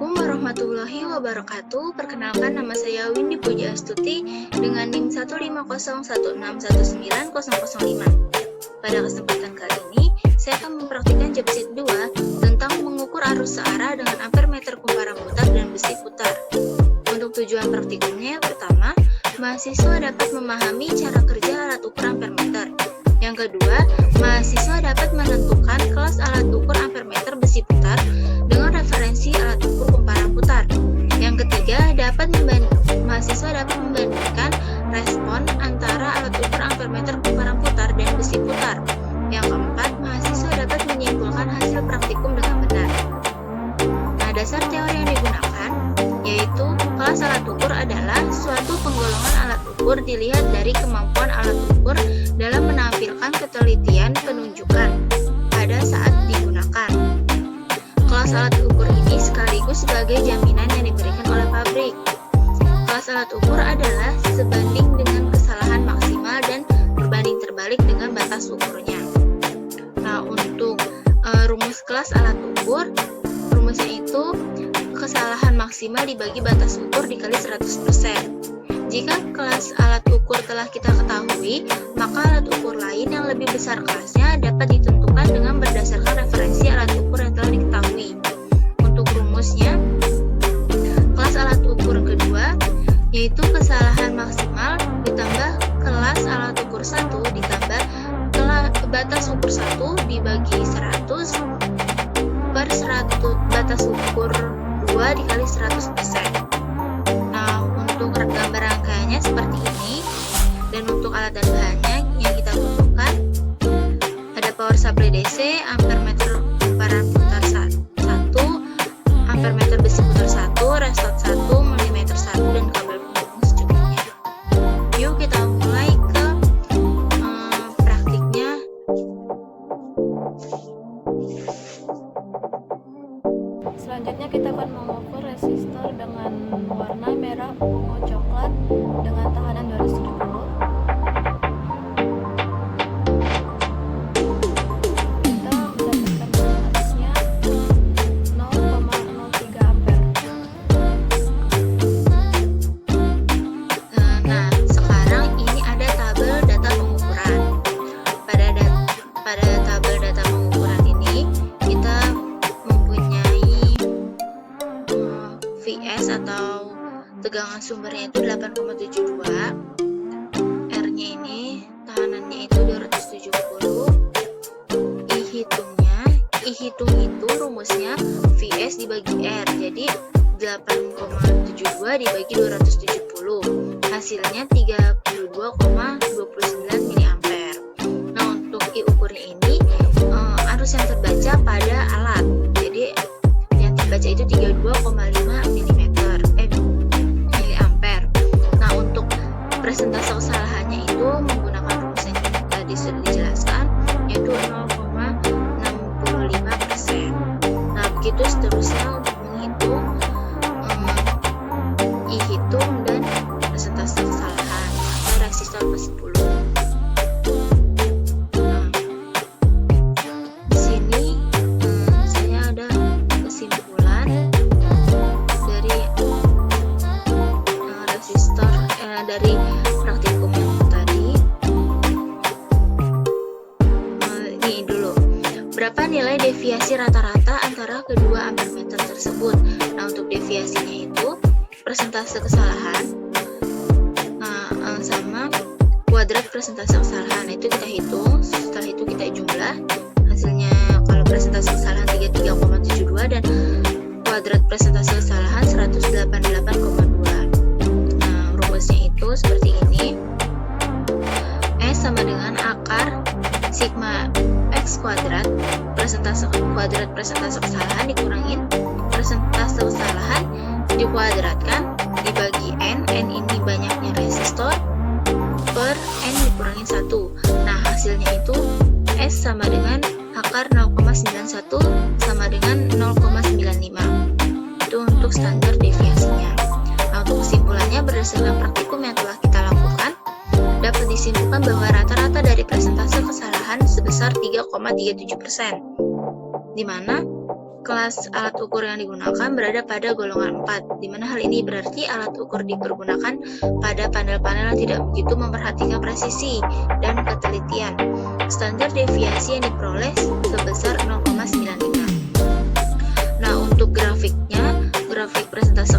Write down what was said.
Assalamualaikum warahmatullahi wabarakatuh. Perkenalkan, nama saya Windy Pujiastuti dengan NIM 15016190005. Pada kesempatan kali ini, saya akan mempraktikkan job sheet 2 tentang mengukur arus searah dengan ampere meter kumparan putar dan besi putar. Untuk tujuan praktikumnya, yang pertama, mahasiswa dapat memahami cara kerja alat ukur ampere meter. Yang kedua, mahasiswa dapat menentukan kelas alat ukur ampere meter besi putar dengan referensi alat ukur kumparan putar. Yang ketiga, mahasiswa dapat membandingkan respon antara alat ukur ampere meter kumparan putar dan besi putar. Yang keempat, mahasiswa dapat menyimpulkan hasil praktikum dengan benar. Nah, dasar teori yang digunakan yaitu kelas alat ukur adalah suatu penggolongan alat ukur dilihat dari kemampuan alat ukur dalam menampilkan ketelitian penunjukan pada saat digunakan. Kelas alat ukur ini sekaligus sebagai jaminan yang diberikan oleh pabrik. Kelas alat ukur adalah sebanding dengan kesalahan maksimal dan berbanding terbalik dengan batas ukurnya. Nah, untuk rumus kelas alat ukur, rumusnya itu kesalahan maksimal dibagi batas ukur dikali 100%. Jika kelas alat ukur telah kita ketahui, maka alat ukur lain yang lebih besar kelasnya dapat ditentukan dengan berdasarkan referensi alat ukur yang telah diketahui. Untuk rumusnya, kelas alat ukur kedua yaitu kesalahan maksimal ditambah kelas alat ukur 1 ditambah batas ukur 1 dibagi 100 per 100 batas ukur 2 dikali 100%. Nah, untuk gambar rangkaiannya seperti ini. Dan untuk alat dan bahannya yang kita butuhkan ada power supply DC, ampere meter kumparan putar 1, ampere meter besi putar 1, restot 1, milimeter 1, dan kabel penghubung secukupnya. Yuk kita mulai ke praktiknya. Selanjutnya kita akan mengukur resistor dengan warna merah, ungu, coklat dengan tahanan 270. Kita mendapatkan voltasenya 0,03 ampere. Nah, sekarang ini ada tabel data pengukuran. Pada tabel data pengukuran ini kita mempunyai VS atau tegangan sumbernya itu 8,72, R-nya ini tahanannya itu 270, I hitung itu rumusnya VS dibagi R, jadi 8,72 dibagi 270, hasilnya 32,29 mA. Nah, untuk I ukurnya ini arus yang terbaca pada alat, jadi yang terbaca itu 32,5 miliampere. Nah, untuk persentase kesalahannya itu menggunakan rumus yang tadi sudah dijelaskan, yaitu 0,65%. Nah, begitu seterusnya untuk menghitung I hitung dan persentase kesalahan pada resistor ke-10. Nah, di sini saya ada kesimpulan dari resistor dari praktikum yang tadi. Ini dulu, berapa nilai deviasi rata-rata antara kedua ampere meter tersebut? Nah, untuk deviasinya itu persentase kesalahan sama kuadrat persentase kesalahan. Itu kita hitung, setelah itu kita jumlah hasilnya. Kalau persentase kesalahan 33,72 dan kuadrat persentase kesalahan 188,2. Nah, rumusnya itu seperti ini. S sama dengan akar sigma X kuadrat kuadrat persentase kesalahan dikurangin persentase kesalahan dikuadratkan dibagi N ini banyaknya resistor, per N dikurangin 1. Nah, hasilnya itu S sama dengan akar 0,91 sama dengan 0,95. Itu untuk standar deviasinya. Nah, untuk kesimpulannya, berdasarkan praktikum yang telah kita lakukan, dapat disimpulkan bahwa rata-rata dari persentase kesalahan sebesar 3,37%, di mana kelas alat ukur yang digunakan berada pada golongan 4, di mana hal ini berarti alat ukur dipergunakan pada panel-panel yang tidak begitu memperhatikan presisi dan ketelitian. Standar deviasi yang diperoleh sebesar 0,95. Nah, untuk grafiknya, grafik presentasi